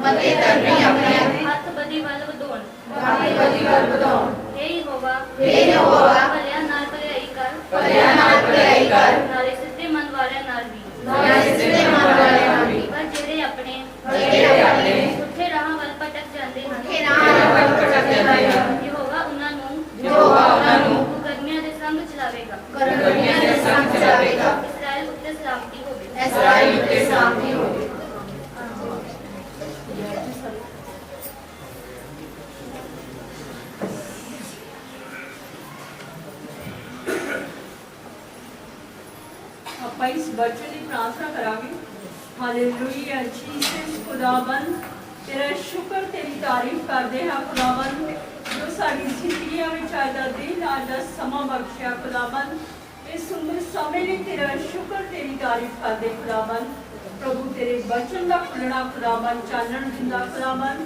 ਮਤੇ ਧਰਮੀ ਆਪਣੇ ਹੱਥ ਬਦੀ ਵੱਲ ਵਧਾਉਣ ਹੱਥ ਬਦੀ ਵੱਲ ਵਧਾਉਣ। ਹੇ ਯਹੋਵਾ ਭਲਿਆਂ ਨਾਲ ਭਲਾਈ ਕਰ ਨਾਲੇ ਸਿੱਧੇ ਮਨ ਵਾਲਿਆਂ ਨਾਲ ਵੀ ਪਰ ਜਿਹੜੇ ਆਪਣੇ ਪੁੱਠੇ ਰਾਹਾਂ ਵੱਲ ਭਟਕ ਜਾਂਦੇ ਹਨ ਯਹੋਵਾ ਉਹਨਾਂ ਨੂੰ ਕੁਕਰਮੀਆਂ ਦੇ ਸੰਗ ਚਲਾਵੇਗਾ ਇਸਰਾਏਲ ਉੱਤੇ ਸਲਾਮਤੀ ਹੋਵੇ। ਆਪਾਂ ਇਸ ਬੱਚੇ ਦੀ ਪ੍ਰਾਰਥਨਾ ਕਰਾਂਗੇ। ਹਾਲੇਲੂਇਆ ਜੀਸਸ ਖੁਦਾਵੰਦ ਤੇਰਾ ਸ਼ੁਕਰ ਤੇਰੀ ਤਾਰੀਫ ਕਰਦੇ ਹਾਂ ਖੁਦਾਵੰਦ ਜੋ ਸਾਡੀ ਜ਼ਿੰਦਗੀਆਂ ਵਿੱਚ ਅੱਜ ਦਾ ਦਿਨ ਅੱਜ ਦਾ ਸਮਾਂ ਬਖਸ਼ਿਆ ਖੁਦਾਵੰਦ। ਇਸ ਸੁੰਦਰ ਸਮੇਂ ਲਈ ਤੇਰਾ ਸ਼ੁਕਰ ਤੇਰੀ ਤਾਰੀਫ ਕਰਦੇ ਖੁਦਾਵੰਦ। ਪ੍ਰਭੂ ਤੇਰੇ ਬਚਨ ਦਾ ਖੁੱਲਣਾ ਖੁਦਾਵੰਦ ਚਾਨਣ ਦਿੰਦਾ ਖੁਦਾਵੰਦ।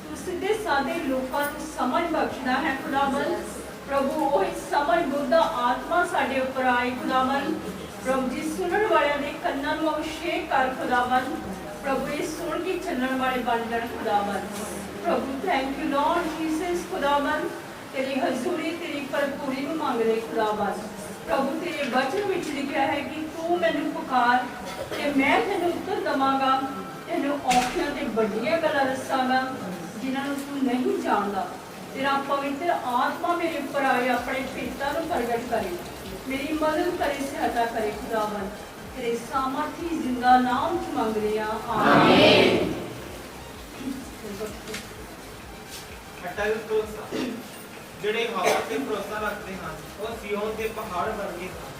ਤੂੰ ਸਿੱਧੇ ਸਾਦੇ ਲੋਕਾਂ ਨੂੰ ਸਮਝ ਬਖਸ਼ਦਾ ਹੈ ਖੁਦਾਵੰਦ। ਪ੍ਰਭੂ ਉਹ ਸਮਝ ਬੁੱਧ ਆਤਮਾ ਸਾਡੇ ਉੱਪਰ ਆਏ ਖੁਦਾਵੰਦ। ਪ੍ਰਭੂ ਜੀ ਸੁਣਨ ਵਾਲਿਆਂ ਦੇ ਕੰਨਾਂ ਨੂੰ ਅਭਿਸ਼ੇਕ ਕਰ ਖੁਦਾਵੰਦ। ਪ੍ਰਭੂ ਇਹ ਸੁਣ ਕੇ ਚੱਲਣ ਵਾਲੇ ਬਣ ਜਾਣ ਖੁਦਾਵੰਦ। ਪ੍ਰਭੂ ਥੈਂਕ ਯੂ ਲਾਰਡ ਜੀਸਸ ਖੁਦਾਵੰਦ ਤੇਰੀ ਹਜ਼ੂਰੀ ਤੇਰੀ ਭਰਪੂਰੀ ਨੂੰ ਮੰਗਦੇ ਖੁਦਾਵੰਦ। ਪ੍ਰਭੂ ਤੇਰੇ ਬਚਨ ਵਿੱਚ ਲਿਖਿਆ ਹੈ ਕਿ ਤੂੰ ਮੈਨੂੰ ਪੁਕਾਰ ਤੇ ਮੈਂ ਤੈਨੂੰ ਉੱਤਰ ਦਵਾਂਗਾ, ਤੈਨੂੰ ਔਖੀਆਂ ਤੇ ਵੱਡੀਆਂ ਗੱਲਾਂ ਦੱਸਾਂਗਾ ਜਿਨ੍ਹਾਂ ਨੂੰ ਤੂੰ ਨਹੀਂ ਜਾਣਦਾ। ਤੇਰਾ ਪਵਿੱਤਰ ਆਤਮਾ ਮੇਰੇ ਉੱਪਰ ਆਏ ਆਪਣੇ ਪਿਤਾ ਨੂੰ ਪ੍ਰਗਟ ਕਰੇ, मेरी मदद करे सहायता करे खुदावन तेरे सामर्थी जिंदा नाम च मंग रहे हैं आमीन। अटल भरोसा ਜਿਹੜੇ ਹਵਾ ਤੇ ਭਰੋਸਾ ਰੱਖਦੇ ਹਨ ਉਹ ਸਿਯੋਨ ਦੇ ਪਹਾੜ ਵਰਗੇ ਹਨ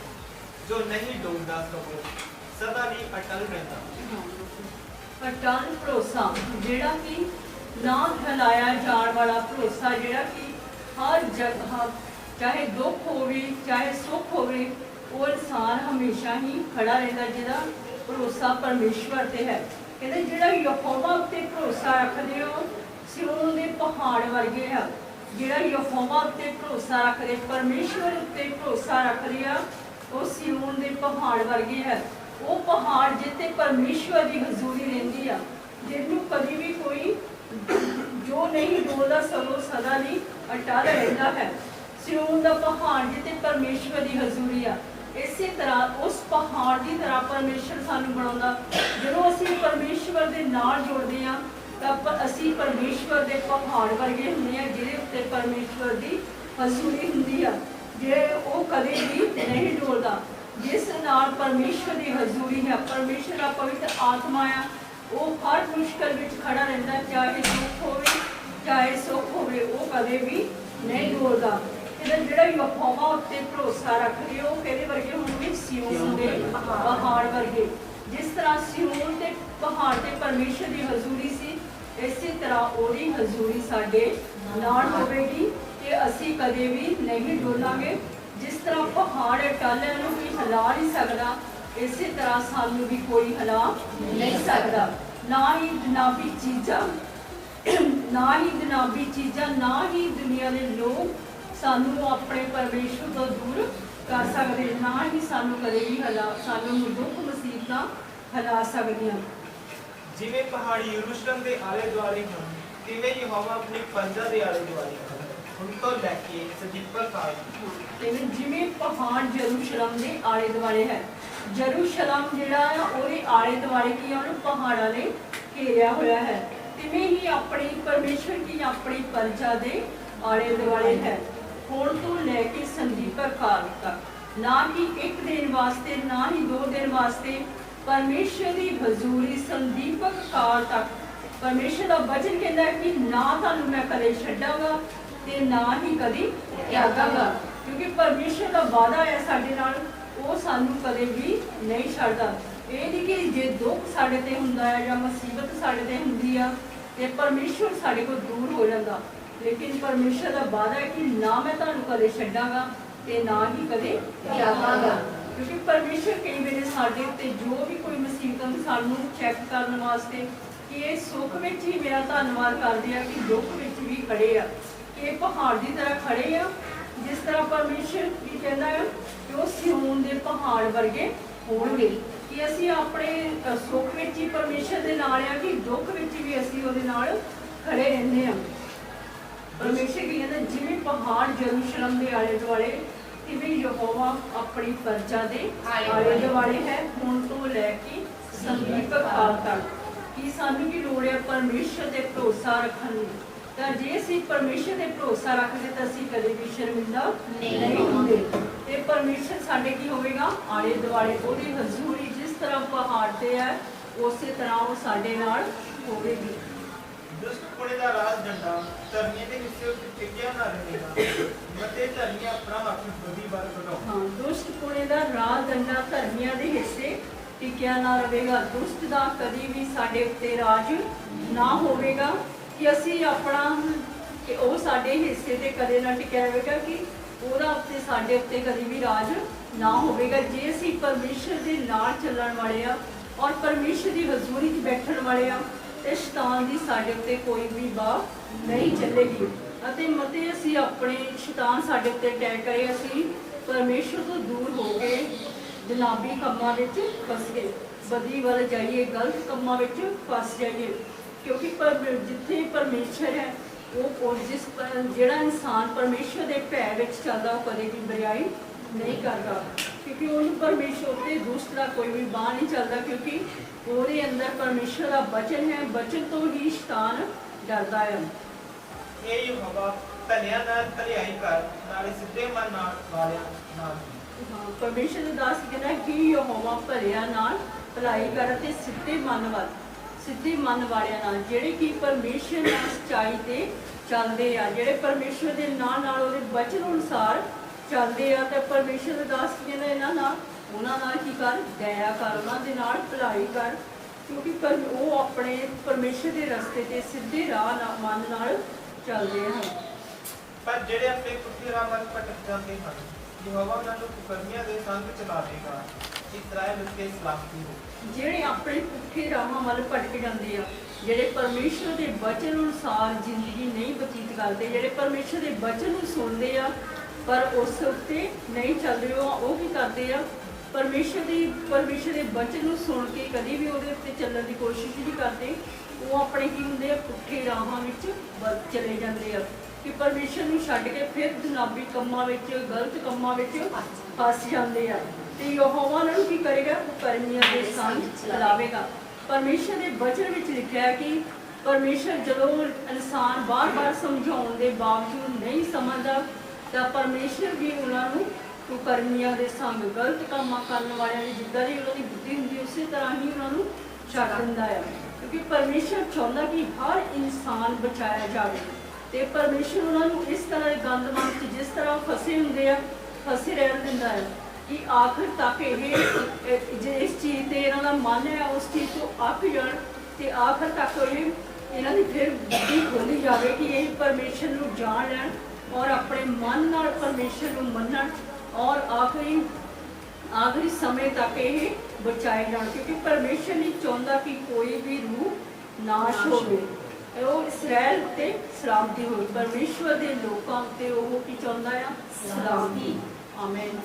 ਜੋ ਨਹੀਂ ਡੋਲਦਾ ਸਗੋਂ ਸਦਾ ਲਈ ਅਟਲ ਰਹਿੰਦਾ। ਅਟਲ ਭਰੋਸਾ ਜਿਹੜਾ ਕਿ ਨਾ ਹਿਲਾਇਆ ਜਾਣ ਵਾਲਾ ਭਰੋਸਾ ਜਿਹੜਾ ਕਿ ਹਰ ਜਗ੍ਹਾ ਚਾਹੇ ਦੁੱਖ ਹੋਵੇ ਚਾਹੇ ਸੁੱਖ ਹੋਵੇ ਉਹ ਇਨਸਾਨ ਹਮੇਸ਼ਾ ਹੀ ਖੜਾ ਰਹਿੰਦਾ ਜਿਹਦਾ ਭਰੋਸਾ ਪਰਮੇਸ਼ਵਰ ਤੇ ਹੈ। ਕਹਿੰਦੇ ਜਿਹੜਾ ਯਹੋਵਾ ਉੱਤੇ ਭਰੋਸਾ ਰੱਖਦੇ ਹੋ ਸਿਯੋਨ ਦੇ ਪਹਾੜ ਵਰਗੇ ਆ। ਜਿਹੜਾ ਯਹੋਵਾ ਉੱਤੇ ਭਰੋਸਾ ਰੱਖਦੇ ਪਰਮੇਸ਼ਵਰ ਉੱਤੇ ਭਰੋਸਾ ਰੱਖਦੇ ਆ ਉਹ ਸਿਯੋਨ ਦੇ ਪਹਾੜ ਵਰਗੇ ਹੈ। ਉਹ ਪਹਾੜ ਜਿੱਥੇ ਪਰਮੇਸ਼ਵਰ ਦੀ ਹਜ਼ੂਰੀ ਰਹਿੰਦੀ ਆ ਜਿਹਨੂੰ ਕਦੀ ਵੀ ਕੋਈ ਜੋ ਨਹੀਂ ਡੋਲਦਾ ਸਗੋਂ ਸਦਾ ਲਈ ਅਟਲ ਰਹਿੰਦਾ ਹੈ। ਸਿਯੋਨ ਦਾ ਪਹਾੜ ਜਿੱਥੇ ਪਰਮੇਸ਼ਵਰ ਦੀ ਹਜ਼ੂਰੀ ਆ। ਇਸੇ ਤਰ੍ਹਾਂ ਉਸ ਪਹਾੜ ਦੀ ਤਰ੍ਹਾਂ ਪਰਮੇਸ਼ਵਰ ਸਾਨੂੰ ਬਣਾਉਂਦਾ। ਜਦੋਂ ਅਸੀਂ ਪਰਮੇਸ਼ਵਰ ਦੇ ਨਾਲ ਜੁੜਦੇ ਹਾਂ ਤਾਂ ਅਸੀਂ ਪਰਮੇਸ਼ਵਰ ਦੇ ਪਹਾੜ ਵਰਗੇ ਹੁੰਦੇ ਹਾਂ ਜਿਹਦੇ ਉੱਤੇ ਪਰਮੇਸ਼ਵਰ ਦੀ ਹਜ਼ੂਰੀ ਹੁੰਦੀ ਆ ਜੇ ਉਹ ਕਦੇ ਵੀ ਨਹੀਂ ਡੋਲਦਾ। ਜਿਸ ਨਾਲ ਪਰਮੇਸ਼ਵਰ ਦੀ ਹਜ਼ੂਰੀ ਹੈ ਪਰਮੇਸ਼ਵਰ ਦਾ ਪਵਿੱਤਰ ਆਤਮਾ ਆ ਉਹ ਹਰ ਮੁਸ਼ਕਲ ਵਿੱਚ ਖੜਾ ਰਹਿੰਦਾ ਚਾਹੇ ਦੁੱਖ ਹੋਵੇ ਚਾਹੇ ਸੁੱਖ ਹੋਵੇ ਉਹ ਕਦੇ ਵੀ ਨਹੀਂ ਡੋਲਦਾ। ਜਿਹੜਾ ਯਹੋਵਾ ਉੱਤੇ ਭਰੋਸਾ ਰੱਖਦੇ ਉਹ ਕਿਹਦੇ ਵਰਗੇ ਹੋਣਗੇ ਸਿਯੋਨ ਦੇ ਪਹਾੜ ਵਰਗੇ। ਜਿਸ ਤਰ੍ਹਾਂ ਸਿਯੋਨ ਦੇ ਪਹਾੜ ਤੇ ਪਰਮੇਸ਼ਰ ਦੀ ਹਜ਼ੂਰੀ ਸੀ ਇਸੇ ਤਰ੍ਹਾਂ ਉਹਦੀ ਹਜ਼ੂਰੀ ਸਾਡੇ ਨਾਲ ਹੋਵੇਗੀ ਕਿ ਅਸੀਂ ਕਦੇ ਵੀ ਨਹੀਂ ਡੋਲਾਂਗੇ। ਜਿਸ ਤਰ੍ਹਾਂ ਪਹਾੜ ਟਾਲਿਆਂ ਨੂੰ ਵੀ ਹਿਲਾ ਨਹੀਂ ਸਕਦਾ ਇਸੇ ਤਰ੍ਹਾਂ ਸਾਨੂੰ ਵੀ ਕੋਈ ਹਿਲਾ ਨਹੀਂ ਸਕਦਾ। ਨਾ ਹੀ ਜਨਾਬੀ ਚੀਜ਼ਾਂ ਨਾ ਹੀ ਦੁਨੀਆ ਦੇ ਲੋਕ ਸਾਨੂੰ ਆਪਣੇ ਪਰਮੇਸ਼ਵਰ ਤੋਂ ਦੂਰ ਕਰ ਸਕਦੇ ਨਾ ਹੀ ਸਾਨੂੰ ਕਦੇ ਵੀ ਸਾਨੂੰ ਦੁੱਖ ਮੁਸੀਬਤਾਂ ਹਿਲਾ ਸਕਦੀਆਂ। ਜਿਵੇਂ ਪਹਾੜੀ ਯਰੂਸ਼ਲਮ ਦੇ ਆਲੇ ਦੁਆਲੇ ਹਨ ਤਿਵੇਂ ਯਹੋਵਾ ਆਪਣੀ ਪ੍ਰਜਾ ਦੇ ਆਲੇ ਦੁਆਲੇ ਹਨ ਹੁਣ ਤੋਂ ਲੈ ਕੇ ਸਦੀਪਰ ਕਾਲ। ਜਿਵੇਂ ਪਹਾੜ ਯਰੂਸ਼ਲਮ ਦੇ ਆਲੇ ਦੁਆਲੇ ਹੈ। ਯਰੂਸ਼ਲਮ ਜਿਹੜਾ ਆ ਉਹਦੇ ਆਲੇ ਦੁਆਲੇ ਕੀ ਆ ਉਹਨੂੰ ਪਹਾੜਾਂ ਨੇ ਘੇਰਿਆ ਹੋਇਆ ਹੈ। ਤਿਵੇਂ ਹੀ ਆਪਣੀ ਪਰਮੇਸ਼ਵਰ ਕੀ ਆਪਣੀ ਪ੍ਰਜਾ ਦੇ ਆਲੇ ਦੁਆਲੇ ਹੈ। ਹੁਣ ਤੋਂ ਲੈ ਕੇ ਸੰਦੀਪਰ ਕਾਲ ਤੱਕ ਨਾ ਕਿ ਇੱਕ ਦਿਨ ਵਾਸਤੇ ਨਾ ਹੀ 2 ਦਿਨ ਵਾਸਤੇ ਪਰਮੇਸ਼ਰ ਦੀ ਹਜ਼ੂਰੀ ਸੰਦੀਪਕ ਕਾਲ ਤੱਕ। ਪਰਮੇਸ਼ਰ ਦਾ ਵਚਨ ਕਹਿੰਦਾ ਕਿ ਨਾ ਤੁਹਾਨੂੰ ਮੈਂ ਕਦੇ ਛੱਡਾਂਗਾ ਤੇ ਨਾ ਹੀ ਕਦੀ ਤਿਆਗਾਂਗਾ ਕਿਉਂਕਿ ਪਰਮੇਸ਼ਰ ਦਾ ਵਾਅਦਾ ਹੈ ਸਾਡੇ ਨਾਲ ਉਹ ਸਾਨੂੰ ਕਦੇ ਵੀ ਨਹੀਂ ਛੱਡਦਾ। ਇਹ ਨਹੀਂ ਕਿ ਜੇ ਦੁੱਖ ਸਾਡੇ ਤੇ ਹੁੰਦਾ ਹੈ ਜਾਂ ਮੁਸੀਬਤ ਸਾਡੇ ਤੇ ਹੁੰਦੀ ਆ ਤੇ ਪਰਮੇਸ਼ਰ ਸਾਡੇ ਕੋਲ ਦੂਰ ਹੋ ਜਾਂਦਾ ਲੇਕਿਨ ਪਰਮੇਸ਼ਰ ਦਾ ਵਾਅਦਾ ਹੈ ਕਿ ਨਾ ਮੈਂ ਤੁਹਾਨੂੰ ਕਦੇ ਛੱਡਾਂਗਾ ਤੇ ਨਾ ਹੀ ਕਦੇ ਤਿਆਗਾਂਗਾ। ਕਿਉਂਕਿ ਪਰਮੇਸ਼ਰ ਕਈ ਵੇਲੇ ਸਾਡੇ ਉੱਤੇ ਜੋ ਵੀ ਕੋਈ ਮੁਸੀਬਤ ਸਾਨੂੰ ਚੈੱਕ ਕਰਨ ਵਾਸਤੇ ਕਿ ਇਹ ਸੁੱਖ ਵਿੱਚ ਹੀ ਮੇਰਾ ਧੰਨਵਾਦ ਕਰਦੇ ਆ ਕਿ ਦੁੱਖ ਵਿੱਚ ਵੀ ਖੜੇ ਆ ਕਿ ਇਹ ਪਹਾੜ ਦੀ ਤਰ੍ਹਾਂ ਖੜੇ ਆ। ਜਿਸ ਤਰ੍ਹਾਂ ਪਰਮੇਸ਼ਰ ਕੀ ਕਹਿੰਦਾ ਹੈ ਕਿ ਉਹ ਸਿਯੋਨ ਦੇ ਪਹਾੜ ਵਰਗੇ ਹੋਣਗੇ। ਕਿ ਅਸੀਂ ਆਪਣੇ ਸੁੱਖ ਵਿੱਚ ਹੀ ਪਰਮੇਸ਼ਰ ਦੇ ਨਾਲ ਆ ਕਿ ਦੁੱਖ ਵਿੱਚ ਵੀ ਅਸੀਂ ਉਹਦੇ ਨਾਲ ਖੜੇ ਰਹਿੰਦੇ ਹਾਂ। ਪਰਮੇਸ਼ਰ ਕੀ ਕਹਿੰਦਾ, ਜਿਵੇਂ ਪਹਾੜ ਯਰੂਸ਼ਲਮ ਦੇ ਆਲੇ ਦੁਆਲੇ ਤਿਵੇਂ ਯਹੋਵਾ ਆਪਣੀ ਪ੍ਰਜਾ ਦੇ ਆਲੇ ਦੁਆਲੇ ਹੈ, ਹੁਣ ਤੋਂ ਲੈ ਕੇ ਸਮੀਪ ਕਾਲ ਤੱਕ। ਕਿ ਸਾਨੂੰ ਕੀ ਲੋੜ ਹੈ ਪਰਮੇਸ਼ਰ ਤੇ ਭਰੋਸਾ ਰੱਖਣ ਦੀ। ਤਾਂ ਜੇ ਅਸੀਂ ਪਰਮੇਸ਼ਰ ਤੇ ਭਰੋਸਾ ਰੱਖਦੇ ਤਾਂ ਅਸੀਂ ਕਦੇ ਵੀ ਸ਼ਰਮਿੰਦਾ ਨਹੀਂ ਹੁੰਦੇ। ਤੇ ਪਰਮੇਸ਼ਰ ਸਾਡੇ ਕੀ ਹੋਵੇਗਾ, ਆਲੇ ਦੁਆਲੇ ਉਹਦੀ ਹਜ਼ੂਰੀ ਜਿਸ ਤਰ੍ਹਾਂ ਪਹਾੜ ਤੇ ਹੈ ਉਸੇ ਤਰ੍ਹਾਂ ਉਹ ਸਾਡੇ ਨਾਲ ਹੋਵੇਗੀ। ਦੁਸ਼ਟ ਪੁਣੇ ਦਾ ਰਾਜ ਡੰਡਾ ਧਰਮੀਆਂ ਦੇ ਹਿੱਸੇ ਉੱਤੇ ਟਿਕਿਆ ਨਾ ਰਹੇਗਾ, ਮਤੇ ਧਰਮੀਆਂ ਆਪਣਾ ਹੱਥ ਬਦੀ ਵਾਰ ਵਧਾਉਣ। ਹਾਂ, ਦੁਸ਼ਟ ਪੁਣੇ ਦਾ ਰਾਜ ਡੰਡਾ ਧਰਮੀਆਂ ਦੇ ਹਿੱਸੇ ਟਿਕਿਆ ਨਾ ਰਹੇਗਾ। ਦੁਸ਼ਟ ਦਾ ਕਦੀ ਵੀ ਸਾਡੇ ਉੱਤੇ ਰਾਜ ਨਾ ਹੋਵੇਗਾ ਕਿ ਅਸੀਂ ਆਪਣਾ ਕਿ ਉਹ ਸਾਡੇ ਹਿੱਸੇ ਤੇ ਕਦੇ ਨਾ ਟਿਕਿਆ ਰਹੇਗਾ, ਕਿ ਉਹਦਾ ਉੱਤੇ ਸਾਡੇ ਉੱਤੇ ਕਦੀ ਵੀ ਰਾਜ ਨਾ ਹੋਵੇਗਾ। ਜੇ ਅਸੀਂ ਪਰਮੇਸ਼ਰ ਦੇ ਨਾਲ ਚੱਲਣ ਵਾਲੇ ਆ ਔਰ ਪਰਮੇਸ਼ਰ ਦੀ ਹਜ਼ੂਰੀ 'ਚ ਬੈਠਣ ਵਾਲੇ ਆ ਤੇ ਸ਼ੈਤਾਨ ਦੀ ਸਾਡੇ ਉੱਤੇ ਕੋਈ ਵੀ ਬਾਹ ਨਹੀਂ ਚੱਲੇਗੀ। ਅਤੇ ਮਤੇ ਅਸੀਂ ਆਪਣੇ ਸ਼ੈਤਾਨ ਸਾਡੇ ਉੱਤੇ ਅਟੈਕ ਕਰੇ, ਅਸੀਂ ਪਰਮੇਸ਼ਰ ਤੋਂ ਦੂਰ ਹੋ ਕੇ ਜਨਾਬੀ ਕੰਮਾਂ ਵਿੱਚ ਫਸ ਗਏ, ਬਦੀ ਵੱਲ ਜਾਈਏ, ਗਲਤ ਕੰਮਾਂ ਵਿੱਚ ਫਸ ਜਾਈਏ। ਕਿਉਂਕਿ ਜਿੱਥੇ ਪਰਮੇਸ਼ਰ ਹੈ ਉਹ ਜਿਹੜਾ ਇਨਸਾਨ ਪਰਮੇਸ਼ਰ ਦੇ ਭੈ ਵਿੱਚ ਚੱਲਦਾ ਉਹ ਕਦੇ ਵੀ ਬੁਰਾਈ ਨਹੀਂ ਕਰਦਾ, ਕਿਉਂਕਿ ਉਹਨੂੰ ਪਰਮੇਸ਼ਰ ਉੱਤੇ ਦੁਸ਼ਟ ਦਾ ਕੋਈ ਵੀ ਬਾਹ ਨਹੀਂ ਚੱਲਦਾ, ਕਿਉਂਕਿ ਉਹਦੇ ਅੰਦਰ ਪਰਮੇਸ਼ਰ ਦਾ ਬਚਨ ਹੈ। ਬਚਨ ਤੋਂ ਹੀ ਸ਼ੈਤਾਨ ਡਰਦਾ ਹੈ। ਇਹ ਯਹੋਵਾ ਭਲਿਆਂ ਨਾਲ ਭਲਾਈ ਕਰ, ਨਾਲੇ ਸਿੱਧੇ ਮਨ ਨਾਲ ਵਾਲਿਆਂ ਨਾਲ। ਹਾਂ, ਪਰਮੇਸ਼ਰ ਦੇ ਦਾਸ ਕਹਿੰਦਾ ਕਿ ਯਹੋਵਾ ਭਲਿਆਂ ਨਾਲ ਭਲਾਈ ਕਰ ਅਤੇ ਸਿੱਧੇ ਮਨ ਵਾਲਿਆਂ ਨਾਲ, ਜਿਹੜੇ ਕਿ ਪਰਮੇਸ਼ਰ ਨਾਲ ਸੱਚਾਈ ਤੇ ਚੱਲਦੇ ਆ, ਜਿਹੜੇ ਪਰਮੇਸ਼ਰ ਦੇ ਨਾਲ ਉਹਦੇ ਬਚਨ ਅਨੁਸਾਰ ਚੱਲਦੇ ਆ। ਤੇ ਪਰਮੇਸ਼ਰ ਦੇ ਦਾਸ ਕਹਿੰਦਾ ਉਹਨਾਂ ਨਾਲ ਕੀ ਕਰ, ਦਇਆ ਕਰ, ਉਹਨਾਂ ਦੇ ਨਾਲ ਭਲਾਈ ਕਰ, ਕਿਉਂਕਿ ਉਹ ਆਪਣੇ ਪਰਮੇਸ਼ਰ ਦੇ ਰਸਤੇ ਤੇ ਸਿੱਧੇ ਰਾਹ ਨਾਲ ਮਨ ਨਾਲ ਚੱਲਦੇ ਹਨ। ਪਰ ਜਿਹੜੇ ਆਪਣੇ ਪੁੱਠੇ ਰਾਹ ਵੱਲ ਭਟਕ ਜਾਂਦੇ ਹਨ, ਯਹੋਵਾ ਉਹਨਾਂ ਨੂੰ ਕੁਕਰਮੀਆਂ ਦੇ ਸੰਗ ਚਲਾ ਦੇਗਾ। ਇਸਰਾਇਲ ਉੱਤੇ ਸਲਾਮਤੀ ਹੋ। ਜਿਹੜੇ ਆਪਣੇ ਪੁੱਠੇ ਰਾਹਾਂ ਵੱਲ ਭਟਕ ਜਾਂਦੇ ਆ, ਜਿਹੜੇ ਪਰਮੇਸ਼ਰ ਦੇ ਬਚਨ ਅਨੁਸਾਰ ਜ਼ਿੰਦਗੀ ਨਹੀਂ ਬਤੀਤ ਕਰਦੇ, ਜਿਹੜੇ ਪਰਮੇਸ਼ਰ ਦੇ ਬਚਨ ਨੂੰ ਸੁਣਦੇ ਆ ਪਰ ਉਸ ਉੱਤੇ ਨਹੀਂ ਚੱਲਦੇ, ਉਹ ਕੀ ਕਰਦੇ ਆ, ਪਰਮੇਸ਼ਰ ਦੇ ਬਚਨ ਨੂੰ ਸੁਣ ਕੇ ਕਦੀ ਵੀ ਉਹਦੇ ਉੱਤੇ ਚੱਲਣ ਦੀ ਕੋਸ਼ਿਸ਼ ਨਹੀਂ ਕਰਦੇ। ਉਹ ਆਪਣੇ ਕੀ ਹੁੰਦੇ ਆ, ਪੁੱਠੇ ਰਾਹਾਂ ਵਿੱਚ ਚਲੇ ਜਾਂਦੇ ਆ ਕਿ ਪਰਮੇਸ਼ਰ ਨੂੰ ਛੱਡ ਕੇ ਫਿਰ ਜਨਾਬੀ ਕੰਮਾਂ ਵਿੱਚ, ਗਲਤ ਕੰਮਾਂ ਵਿੱਚ ਫਸ ਜਾਂਦੇ ਆ। ਤੇ ਯਹੋਵਾ ਉਹਨਾਂ ਨੂੰ ਕੀ ਕਰੇਗਾ, ਕੁਕਰਮੀਆਂ ਦੇ ਸੰਗ ਚਲਾਵੇਗਾ। ਪਰਮੇਸ਼ਰ ਦੇ ਬਚਨ ਵਿੱਚ ਲਿਖਿਆ ਹੈ ਕਿ ਪਰਮੇਸ਼ਰ ਜਦੋਂ ਇਨਸਾਨ ਬਾਰ-ਬਾਰ ਸਮਝਾਉਣ ਦੇ ਬਾਵਜੂਦ ਨਹੀਂ ਸਮਝਦਾ ਤਾਂ ਪਰਮੇਸ਼ਰ ਵੀ ਉਹਨਾਂ ਨੂੰ ਕੁਕਰਮੀਆਂ ਦੇ ਸੰਗ, ਗਲਤ ਕੰਮਾਂ ਕਰਨ ਵਾਲਿਆਂ ਦੀ ਜਿੱਦਾਂ ਦੀ ਉਹਨਾਂ ਦੀ ਬੁੱਧੀ ਹੁੰਦੀ ਉਸੇ ਤਰ੍ਹਾਂ ਹੀ ਉਹਨਾਂ ਨੂੰ ਛੱਡ ਦਿੰਦਾ ਹੈ। ਕਿਉਂਕਿ ਪਰਮੇਸ਼ਰ ਚਾਹੁੰਦਾ ਕਿ ਹਰ ਇਨਸਾਨ ਬਚਾਇਆ ਜਾਵੇ ਤੇ ਪਰਮੇਸ਼ਰ ਉਹਨਾਂ ਨੂੰ ਇਸ ਤਰ੍ਹਾਂ ਦੇ ਗੰਦਮਨ 'ਚ ਜਿਸ ਤਰ੍ਹਾਂ ਫਸੇ ਹੁੰਦੇ ਆ ਫਸੇ ਰਹਿਣ ਦਿੰਦਾ ਹੈ ਕਿ ਆਖਿਰ ਤੱਕ ਇਹ ਜੇ ਇਸ ਚੀਜ਼ ਤੇ ਇਹਨਾਂ ਦਾ ਮਨ ਹੈ ਉਸ ਚੀਜ਼ ਤੋਂ ਅੱਕ ਜਾਣ ਤੇ ਆਖਿਰ ਤੱਕ ਇਹਨਾਂ ਦੀ ਫਿਰ ਬੁੱਧੀ ਖੋਲ੍ਹੀ ਜਾਵੇ ਕਿ ਇਹ ਪਰਮੇਸ਼ਰ ਨੂੰ ਜਾਣ ਲੈਣ ਔਰ ਆਪਣੇ ਮਨ ਨਾਲ ਪਰਮੇਸ਼ਰ ਨੂੰ ਮੰਨਣ ਔਰ ਆਖਰੀ ਸਮੇਂ ਤੱਕ ਇਹ ਬਚਾਏ ਜਾਣ। ਕਿਉਂਕਿ ਪਰਮੇਸ਼ਰ ਨਹੀਂ ਚਾਹੁੰਦਾ ਕਿ ਕੋਈ ਵੀ ਰੂਹ ਨਾਸ਼ ਹੋਵੇ, ਉਹ ਇਸਰਾਇਲ ਉੱਤੇ ਸਲਾਮਤੀ ਹੋਵੇ। ਪਰਮੇਸ਼ਵਰ ਦੇ ਲੋਕਾਂ ਉੱਤੇ ਉਹ ਕੀ ਚਾਹੁੰਦਾ ਆ, ਸਲਾਮਤੀ। ਆਮੇਨ।